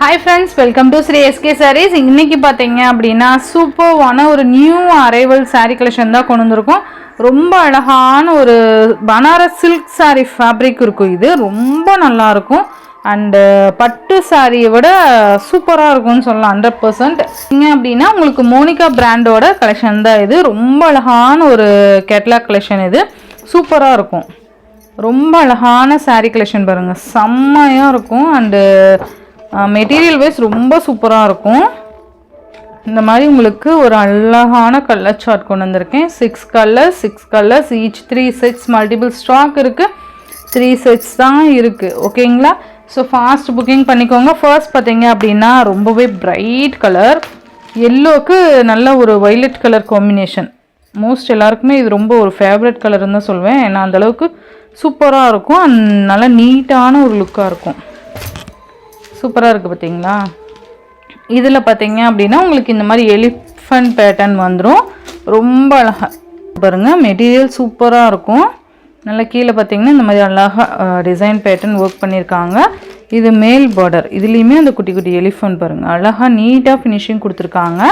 Hi friends, welcome to Sri SK Sarees. இன்னைக்கு பாத்தீங்க அப்படினா சூப்பரான ஒரு நியூ அரைவல் saree collection தான் கொண்டு வந்திருக்கோம். ரொம்ப அழகான ஒரு பனாரஸ் silk saree fabric இருக்கும். இது ரொம்ப நல்லா இருக்கும் and பட்டு சாரியை விட சூப்பரா இருக்கும்னு சொல்லலாம் 100%. நீங்க அப்படினா உங்களுக்கு மோனிகா பிராண்டோட கலெக்ஷன் தான் இது. ரொம்ப அழகான ஒரு கேட்டலாக் கலெக்ஷன் இது. சூப்பரா இருக்கும். ரொம்ப அழகான saree collection பாருங்க. செம்மையா இருக்கும் and மெட்டீரியல் வைஸ் ரொம்ப சூப்பராக இருக்கும். இந்த மாதிரி உங்களுக்கு ஒரு அழகான கலர் சார்ட் கொண்டு வந்திருக்கேன். 6 colours each 3 sets multiple stock இருக்குது. 3 செட்ஸ் தான் இருக்குது. ஓகேங்களா? ஸோ ஃபாஸ்ட் புக்கிங் பண்ணிக்கோங்க. ஃபர்ஸ்ட் பார்த்தீங்க அப்படின்னா ரொம்பவே பிரைட் கலர், எல்லோவுக்கு நல்ல ஒரு வைலட் கலர் காம்பினேஷன். மோஸ்ட் எல்லாருக்குமே இது ரொம்ப ஒரு ஃபேவரட் கலர்னு தான் சொல்வேன். ஏன்னா அந்தளவுக்கு சூப்பராக இருக்கும் அண்ட் நல்லா நீட்டான ஒரு லுக்காக இருக்கும். சூப்பராக இருக்குது பார்த்தீங்களா? இதில் பார்த்தீங்க அப்படின்னா உங்களுக்கு இந்த மாதிரி எலிஃபண்ட் பேட்டர்ன் வந்துடும். ரொம்ப அழகாக பாருங்கள், மெட்டீரியல் சூப்பராக இருக்கும். நல்லா கீழே பார்த்தீங்கன்னா இந்த மாதிரி அழகாக டிசைன் பேட்டர்ன் ஒர்க் பண்ணியிருக்காங்க. இது மேல் பார்டர், இதுலேயுமே அந்த குட்டி குட்டி எலிஃபண்ட் பாருங்கள், அழகாக நீட்டாக ஃபினிஷிங் கொடுத்துருக்காங்க.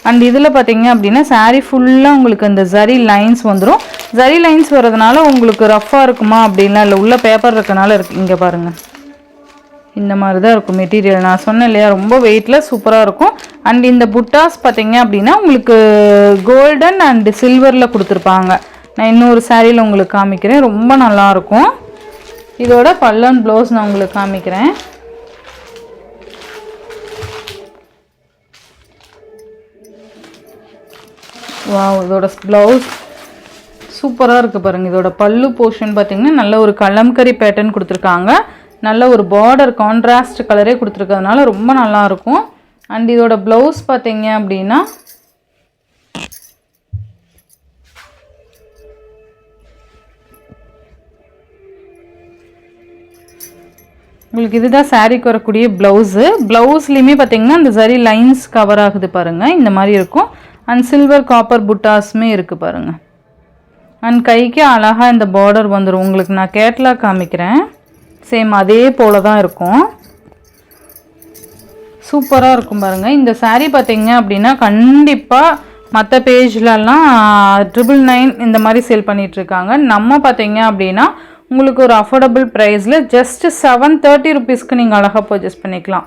அண்ட் இதில் பார்த்தீங்க அப்படின்னா சாரீ ஃபுல்லாக உங்களுக்கு அந்த ஜரி லைன்ஸ் வந்துடும். ஜரி லைன்ஸ் வர்றதுனால உங்களுக்கு ரஃப்பாக இருக்குமா அப்படின்லாம் இல்லை, உள்ள பேப்பர் இருக்கனால இருக்குது. இங்கே பாருங்கள், இந்த மாதிரி தான் இருக்கும் மெட்டீரியல். நான் சொன்னேன் இல்லையா, ரொம்ப வெயிட்டில் சூப்பராக இருக்கும். அண்ட் இந்த புட்டாஸ் பார்த்தீங்க அப்படின்னா உங்களுக்கு கோல்டன் அண்ட் சில்வரில் கொடுத்துருப்பாங்க. நான் இன்னொரு சாரியில் உங்களுக்கு காமிக்கிறேன், ரொம்ப நல்லாயிருக்கும். இதோட பல்லன் ப்ளவுஸ் நான் உங்களுக்கு காமிக்கிறேன். வாவ், இதோட ப்ளவுஸ் சூப்பராக இருக்குது பாருங்கள். இதோட பல்லு போர்ஷன் பார்த்தீங்கன்னா நல்ல ஒரு கலம்கரி பேட்டர்ன் கொடுத்துருக்காங்க. நல்ல ஒரு பார்டர் கான்ட்ராஸ்ட் கலரே கொடுத்துருக்கிறதுனால ரொம்ப நல்லாயிருக்கும். அண்ட் இதோட ப்ளவுஸ் பார்த்தீங்க அப்படின்னா உங்களுக்கு இதுதான் சாரீக்கு வரக்கூடிய ப்ளவுஸு. ப்ளவுஸ்லேயுமே பார்த்தீங்கன்னா அந்த சரி லைன்ஸ் கவர் ஆகுது பாருங்கள், இந்த மாதிரி இருக்கும். அண்ட் சில்வர் காப்பர் புட்டாஸுமே இருக்குது பாருங்கள். அண்ட் கைக்கு அழகாக இந்த பார்டர் வந்துடும். உங்களுக்கு நான் கேட்லாக் காமிக்கிறேன். சேம் அதே போல் தான் இருக்கும். சூப்பராக இருக்கும் பாருங்கள். இந்த சாரீ பார்த்தீங்க அப்படின்னா கண்டிப்பாக மற்ற பேஜ்லலாம் 999 இந்த மாதிரி சேல் பண்ணிகிட்ருக்காங்க. நம்ம பார்த்தீங்க அப்படின்னா உங்களுக்கு ஒரு அஃபோர்டபுள் ப்ரைஸில் ஜஸ்ட் 730 ருபீஸ்க்கு நீங்கள் அழகாக பர்ச்சேஸ் பண்ணிக்கலாம்.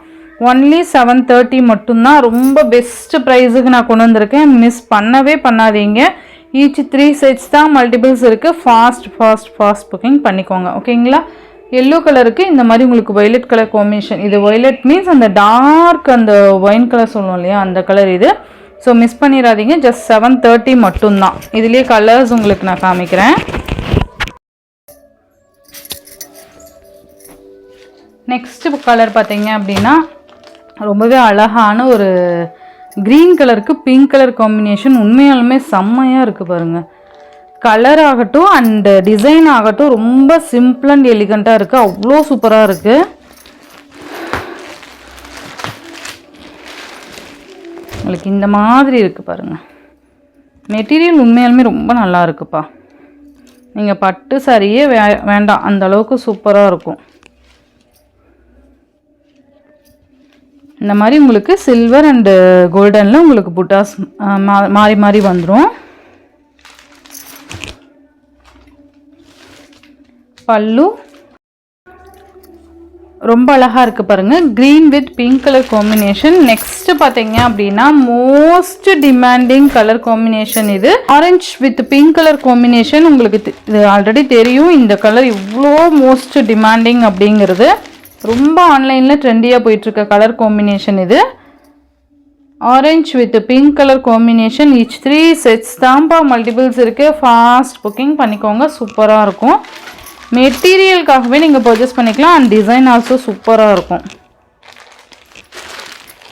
ஒன்லி 730 மட்டும்தான். ரொம்ப பெஸ்ட்டு ப்ரைஸுக்கு நான் கொண்டு வந்திருக்கேன். மிஸ் பண்ணவே பண்ணாதீங்க. ஈச் 3 செட்ஸ் தான் மல்டிபிள்ஸ் இருக்குது. ஃபாஸ்ட் புக்கிங் பண்ணிக்கோங்க. ஓகேங்களா? எல்லோ கலருக்கு இந்த மாதிரி உங்களுக்கு வைலட் கலர் காம்பினேஷன். இது வைலட் மீன்ஸ் அந்த டார்க் அந்த ஒயின் கலர் சொல்லுவோம் இல்லையா, அந்த கலர் இது. ஸோ மிஸ் பண்ணிடாதீங்க. ஜஸ்ட் 730 மட்டும்தான். இதுலேயே கலர்ஸ் உங்களுக்கு நான் காமிக்கிறேன். நெக்ஸ்ட் கலர் பார்த்தீங்க அப்படின்னா ரொம்பவே அழகான ஒரு க்ரீன் கலருக்கு பிங்க் கலர் காம்பினேஷன். உண்மையாலுமே செம்மையாக இருக்குது பாருங்கள். கலர் ஆகட்டும் அண்ட் டிசைன் ஆகட்டும் ரொம்ப சிம்பிள் அண்ட் எலிகண்ட்டாக இருக்குது. அவ்வளோ சூப்பராக இருக்குது. உங்களுக்கு இந்த மாதிரி இருக்குது பாருங்கள். மெட்டீரியல் உண்மையாலுமே ரொம்ப நல்லா இருக்குப்பா. நீங்கள் பட்டு சாரியே வேண்டாம், அந்த அளவுக்கு சூப்பராக இருக்கும். இந்த மாதிரி உங்களுக்கு சில்வர் அண்டு கோல்டனில் உங்களுக்கு புட்டாஸ் மாறி மாறி வந்துடும். பல்லு ரொம்ப அழகாக இருக்குது பாருங்கள், green with pink colour combination. Next பார்த்தீங்க அப்படின்னா மோஸ்ட் டிமாண்டிங் கலர் காம்பினேஷன் இது. Orange with pink colour combination. உங்களுக்கு இது ஆல்ரெடி தெரியும் இந்த கலர் இவ்வளோ மோஸ்ட் டிமாண்டிங் அப்படிங்கிறது. ரொம்ப ஆன்லைனில் ட்ரெண்டியாக போயிட்டுருக்க கலர் காம்பினேஷன் இது. Orange with pink colour combination. Each 3 sets தான்ப்பா மல்டிபிள்ஸ் இருக்குது. ஃபாஸ்ட் புக்கிங் பண்ணிக்கோங்க. சூப்பராக இருக்கும். மெட்டீரியலுக்காகவே நீங்கள் பர்ச்சேஸ் பண்ணிக்கலாம் அண்ட் டிசைன் ஆல்சோ சூப்பராக இருக்கும்.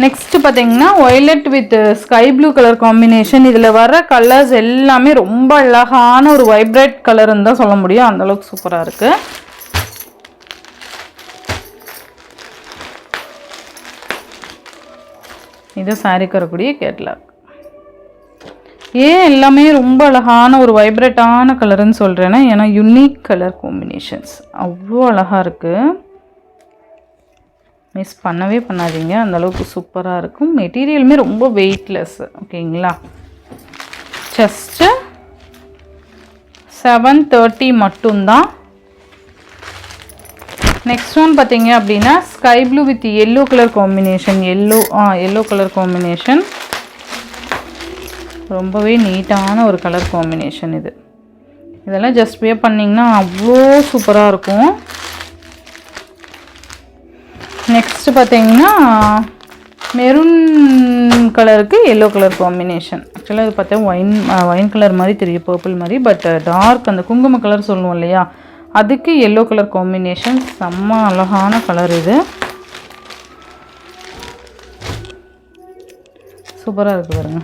நெக்ஸ்ட் பார்த்தீங்கன்னா violet with sky blue colour combination. இதில் வர கலர்ஸ் எல்லாமே ரொம்ப அழகான ஒரு வைப்ரேட் கலர்னு தான் சொல்ல முடியும், அந்தளவுக்கு சூப்பராக இருக்குது. இது சாரிக்கு வரக்கூடிய கேட்லாக். ஏன் எல்லாமே ரொம்ப அழகான ஒரு வைப்ரேட்டான கலருன்னு சொல்கிறேன்னா, ஏன்னா யுனிக் கலர் காம்பினேஷன்ஸ் அவ்வளோ அழகாக இருக்குது. மிஸ் பண்ணவே பண்ணாதீங்க, அந்தளவுக்கு சூப்பராக இருக்கும். மெட்டீரியலுமே ரொம்ப வெயிட்லெஸ். ஓகேங்களா? ஜஸ்ட்டு 730 மட்டும்தான். நெக்ஸ்ட் ஒன் பார்த்தீங்க அப்படின்னா sky blue with yellow colour combination. Yellow colour combination ரொம்பவே நீட்டான ஒரு கலர் காம்பினேஷன். இதெல்லாம் ஜஸ்ட் வியர் பண்ணிங்கன்னா அவ்வளோ சூப்பராக இருக்கும். நெக்ஸ்ட்டு பார்த்தீங்கன்னா மெரூன் கலருக்கு எல்லோ கலர் காம்பினேஷன். ஆக்சுவலாக இது பார்த்தா ஒயின் கலர் மாதிரி தெரியும், பர்பிள் மாதிரி. பட் டார்க் அந்த குங்கும கலர் சொல்லுவோம் இல்லையா, அதுக்கு எல்லோ கலர் காம்பினேஷன். செம்ம அழகான கலர். இது சூப்பராக இருக்குது பாருங்க.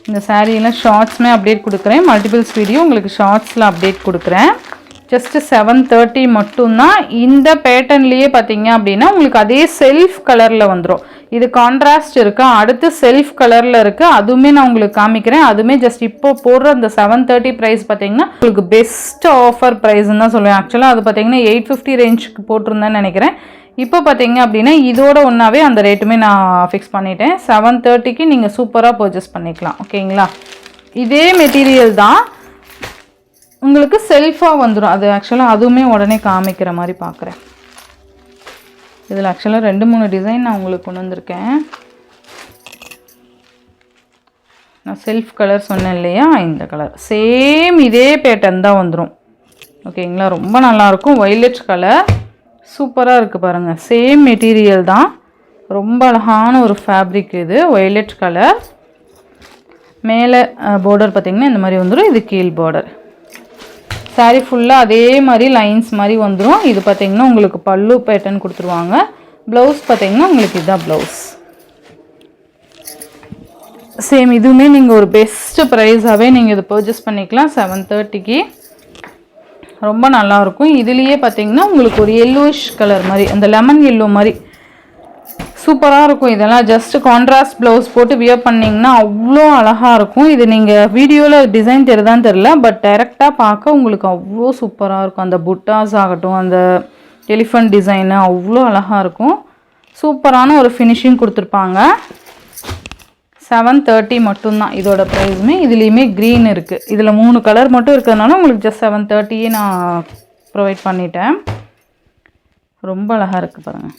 இந்த சாரீலாம் ஷார்ட்ஸுமே அப்டேட் கொடுக்குறேன். மல்டிபிள்ஸ் வீடியோ உங்களுக்கு ஷார்ட்ஸில் அப்டேட் கொடுக்குறேன். ஜஸ்ட்டு 730 மட்டும்தான். இந்த பேட்டர்ன்லேயே பார்த்தீங்க அப்படின்னா உங்களுக்கு அதே செல்ஃப் கலரில் வந்துடும். இது கான்ட்ராஸ்ட் இருக்கா, அடுத்து செல்ஃப் கலரில் இருக்குது. அதுவுமே நான் உங்களுக்கு காமிக்கிறேன். அதுவுமே ஜஸ்ட் இப்போ போடுற அந்த 730 ப்ரைஸ் பார்த்தீங்கன்னா உங்களுக்கு பெஸ்ட் ஆஃபர் ப்ரைஸ்ன்னு தான் சொல்லுவேன். ஆக்சுவலாக அது பார்த்தீங்கன்னா 850 ரேஞ்சுக்கு போட்டிருந்தேன்னு நினைக்கிறேன். இப்போ பார்த்தீங்க அப்படின்னா இதோட ஒன்றாவே அந்த ரேட்டுமே நான் ஃபிக்ஸ் பண்ணிட்டேன். 730க்கு நீங்கள் சூப்பராக பர்ச்சேஸ் பண்ணிக்கலாம். ஓகேங்களா? இதே மெட்டீரியல் தான் உங்களுக்கு செல்ஃபாக வந்துடும். அது ஆக்சுவலாக அதுவுமே உடனே காமிக்கிற மாதிரி பார்க்குறேன். இதில் ஆக்சுவலாக 2-3 டிசைன் நான் உங்களுக்கு கொண்டு வந்திருக்கேன். நான் செல்ஃப் கலர் சொன்னேன் இல்லையா, இந்த கலர் சேம் இதே பேட்டர்ன் தான் வந்துடும். ஓகேங்களா? ரொம்ப நல்லாயிருக்கும். வயலட் கலர் சூப்பராக இருக்குது பாருங்கள். சேம் மெட்டீரியல் தான், ரொம்ப அழகான ஒரு ஃபேப்ரிக். இது வயலட் கலர். மேலே பார்டர் பார்த்திங்கன்னா இந்த மாதிரி வந்துடும். இது கீழ் பார்டர். சாரீ ஃபுல்லாக அதே மாதிரி லைன்ஸ் மாதிரி வந்துடும். இது பார்த்திங்கன்னா உங்களுக்கு பல்லு பேட்டர்ன் கொடுத்துருவாங்க. ப்ளவுஸ் பார்த்திங்கன்னா உங்களுக்கு இதுதான் ப்ளவுஸ். சேம் இதுவுமே நீங்கள் ஒரு பெஸ்ட்டு ப்ரைஸாகவே நீங்கள் இதை பர்ச்சேஸ் பண்ணிக்கலாம் 730க்கு. ரொம்ப நல்லாயிருக்கும். இதுலேயே பார்த்திங்கன்னா உங்களுக்கு ஒரு எல்லோஷ் கலர் மாதிரி, அந்த லெமன் எல்லோ மாதிரி சூப்பராக இருக்கும். இதெல்லாம் ஜஸ்ட் கான்ட்ராஸ்ட் ப்ளவுஸ் போட்டு வியர் பண்ணிங்கன்னா அவ்வளோ அழகாக இருக்கும். இது நீங்கள் வீடியோவில் டிசைன் தெரியுதான்னு தெரில, பட் டைரெக்டாக பார்க்க உங்களுக்கு அவ்வளோ சூப்பராக இருக்கும். அந்த புட்டாஸ் ஆகட்டும், அந்த எலிஃபண்ட் டிசைனு அவ்வளோ அழகாக இருக்கும். சூப்பரான ஒரு ஃபினிஷிங் கொடுத்துருப்பாங்க. 730 மட்டும்தான் இதோட ப்ரைஸுமே. இதுலேயுமே க்ரீன் இருக்குது. இதில் 3 கலர் மட்டும் இருக்கிறதுனால உங்களுக்கு ஜஸ்ட் 730 நான் ப்ரொவைட் பண்ணிட்டேன். ரொம்ப அழகாக இருக்குது பாருங்கள்.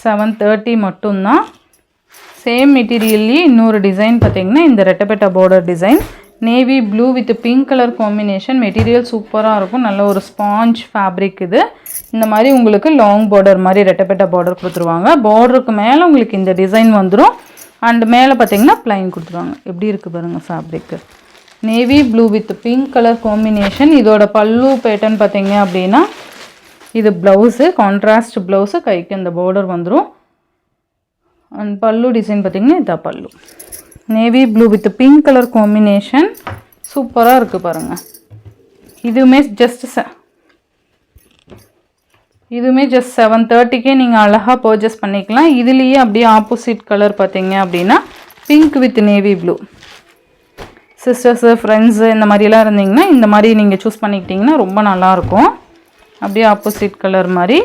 730 மட்டும்தான். சேம் மெட்டீரியல்லையே இன்னொரு டிசைன் பார்த்திங்கன்னா இந்த ரெட்டப்பெட்டா border design. Navy blue with pink colour combination. Material சூப்பராக இருக்கும். நல்ல ஒரு ஸ்பாஞ்ச் ஃபேப்ரிக். இது இந்த மாதிரி உங்களுக்கு லாங் பார்டர் மாதிரி ரெட்டப்பெட்டா பார்டர் கொடுத்துருவாங்க. பார்டருக்கு மேலே உங்களுக்கு இந்த டிசைன் வந்துடும். அண்ட் மேலே பார்த்திங்கன்னா ப்ளைன் கொடுத்துருவாங்க. எப்படி இருக்குது பாருங்கள் fabric. Navy blue with pink colour combination. இதோட பல்லு பேட்டர்ன் பார்த்திங்க அப்படின்னா இது ப்ளவுஸு, கான்ட்ராஸ்ட் ப்ளவுஸு. கைக்கு இந்த பார்டர் வந்துடும். அண்ட் பல்லு டிசைன் பார்த்திங்கன்னா இதான் பல்லு. Navy blue with pink colour combination சூப்பராக இருக்குது பாருங்கள். இதுவுமே ஜஸ்ட் 730க்கே நீங்கள் அழகாக பர்ச்சேஸ் பண்ணிக்கலாம். இதுலேயே அப்படியே ஆப்போசிட் கலர் பார்த்திங்க அப்படின்னா pink with navy blue. Sisters, friends இந்த மாதிரிலாம் இருந்தீங்கன்னா இந்த மாதிரி நீங்கள் சூஸ் பண்ணிக்கிட்டிங்கன்னா ரொம்ப நல்லாயிருக்கும். அப்படியே ஆப்போசிட் கலர் மாதிரி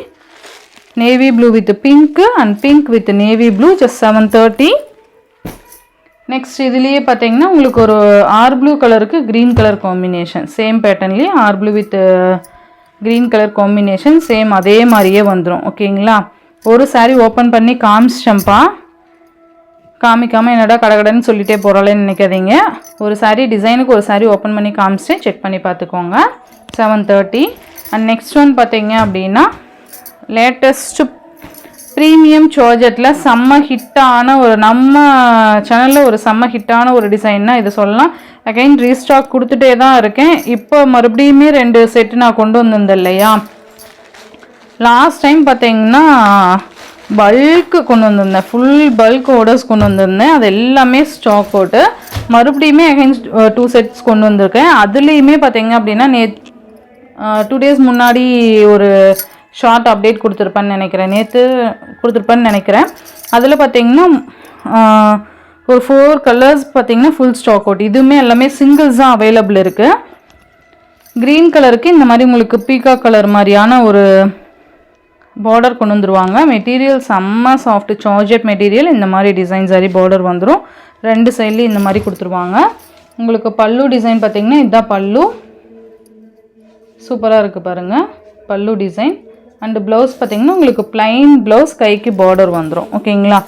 navy blue with pink and pink with navy blue. Just 730. Next இதுலேயே பார்த்தீங்கன்னா உங்களுக்கு ஒரு ஆர் ப்ளூ கலருக்கு க்ரீன் கலர் காம்பினேஷன். சேம் பேட்டர்ன்லேயே R blue with green colour combination. Same அதே மாதிரியே வந்துடும். ஓகேங்களா? ஒரு சாரீ ஓப்பன் பண்ணி காமிச்சிட்டேன்ப்பா, காமிக்காமல் என்னடா கடகடன்னு சொல்லிட்டே போகிறாளேன்னு நினைக்காதீங்க. ஒரு சாரீ டிசைனுக்கு ஒரு சாரீ ஓப்பன் பண்ணி காமிச்சிட்டு செக் பண்ணி பார்த்துக்கோங்க. 730. அண்ட் நெக்ஸ்ட் ஒன் பார்த்தீங்க அப்படின்னா லேட்டஸ்ட்டு ப்ரீமியம் ஜார்ஜெட்டில் செம்ம ஹிட்டான ஒரு, நம்ம சேனலில் ஒரு செம்ம ஹிட்டான ஒரு டிசைன்னா இது சொல்லலாம். அகைன் ரீஸ்டாக் கொடுத்துட்டே தான் இருக்கேன். இப்போ மறுபடியுமே 2 செட்டு நான் கொண்டு வந்திருந்தேன் இல்லையா. லாஸ்ட் டைம் பார்த்தீங்கன்னா பல்க்கு கொண்டு வந்திருந்தேன், ஃபுல் பல்க் ஆர்டர்ஸ் கொண்டு வந்திருந்தேன். அது எல்லாமே ஸ்டாக் அவுட்டு. மறுபடியுமே அகைன் 2 செட்ஸ் கொண்டு வந்திருக்கேன். அதுலேயுமே பார்த்தீங்க அப்படின்னா 2 டேஸ் முன்னாடி ஒரு ஷார்ட் அப்டேட் கொடுத்துருப்பேன்னு நினைக்கிறேன், நேற்று கொடுத்துருப்பேன்னு நினைக்கிறேன். அதில் பார்த்தீங்கன்னா ஒரு 4 கலர்ஸ் பார்த்தீங்கன்னா ஃபுல் ஸ்டாக் அவுட். இதுவுமே எல்லாமே சிங்கிள்ஸ் தான் அவைலபிள் இருக்குது. க்ரீன் கலருக்கு இந்த மாதிரி உங்களுக்கு பீகா கலர் மாதிரியான ஒரு பார்டர் கொண்டு வந்துருவாங்க. மெட்டீரியல் செம்ம சாஃப்ட் சார்ஜெட் மெட்டீரியல். இந்த மாதிரி டிசைன் சரி பார்டர் வந்துடும். 2 சைட்லேயும் இந்த மாதிரி கொடுத்துருவாங்க. உங்களுக்கு பல்லு டிசைன் பார்த்தீங்கன்னா இதுதான் பல்லு. சூப்பராக இருக்குது பாருங்கள் பல்லு டிசைன். அண்டு ப்ளவுஸ் பார்த்தீங்கன்னா உங்களுக்கு ப்ளைன் ப்ளவுஸ், கைக்கு பார்டர் வந்துடும். ஓகேங்களா,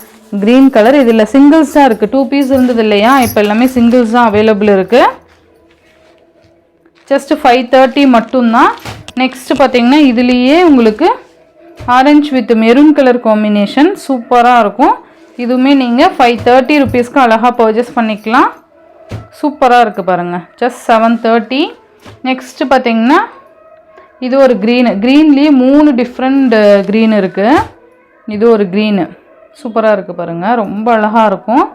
க்ரீன் கலர். இதில் சிங்கிள்ஸ் தான் இருக்குது. 2 பீஸ் இருந்தது இல்லையா, இப்போ எல்லாமே சிங்கிள்ஸ் தான் அவைலபிள் இருக்குது. ஜஸ்ட் 530 மட்டும்தான். நெக்ஸ்ட் பார்த்தீங்கன்னா இதுலேயே உங்களுக்கு orange with maroon colour combination சூப்பராக இருக்கும். இதுவுமே நீங்கள் 530 ருபீஸ்க்கு அழகாக பர்ச்சேஸ் பண்ணிக்கலாம். சூப்பராக இருக்குது பாருங்கள், ஜஸ்ட் 730. நெக்ஸ்ட்டு பார்த்தீங்கன்னா இது ஒரு க்ரீன்லேயே 3 டிஃப்ரெண்ட் க்ரீன் இருக்குது. இது ஒரு க்ரீனு சூப்பராக இருக்குது பாருங்கள், ரொம்ப அழகாக இருக்கும்.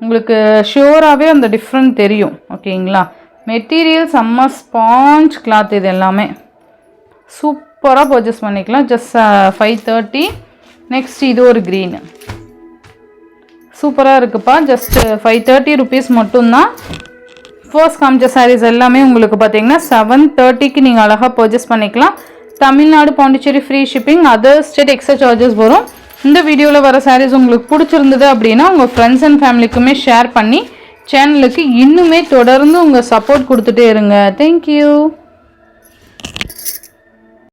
உங்களுக்கு ஷியோராகவே அந்த டிஃப்ரெண்ட் தெரியும். ஓகேங்களா, மெட்டீரியல் செம்ம ஸ்பாஞ்ச் கிளாத். இது எல்லாமே சூப்பராக பர்ச்சேஸ் பண்ணிக்கலாம். ஜஸ்ட் 530. நெக்ஸ்ட் இது ஒரு க்ரீனு சூப்பராக இருக்குப்பா. ஜஸ்ட் 530 ருபீஸ் மட்டும்தான். ஃபர்ஸ்ட் காமிச்ச சாரீஸ் எல்லாமே உங்களுக்கு பார்த்தீங்கன்னா 730க்கு நீங்கள் அழகாக பர்ச்சேஸ் பண்ணிக்கலாம். Tamil Nadu, Pondicherry free shipping. Other state extra charges வரும். இந்த வீடியோவில் வர சாரீஸ் உங்களுக்கு பிடிச்சிருந்தது அப்படின்னா உங்கள் ஃப்ரெண்ட்ஸ் அண்ட் ஃபேமிலிக்குமே ஷேர் பண்ணி சேனலுக்கு இன்னுமே தொடர்ந்து உங்கள் சப்போர்ட் கொடுத்துட்டே இருங்க. தேங்க்யூ.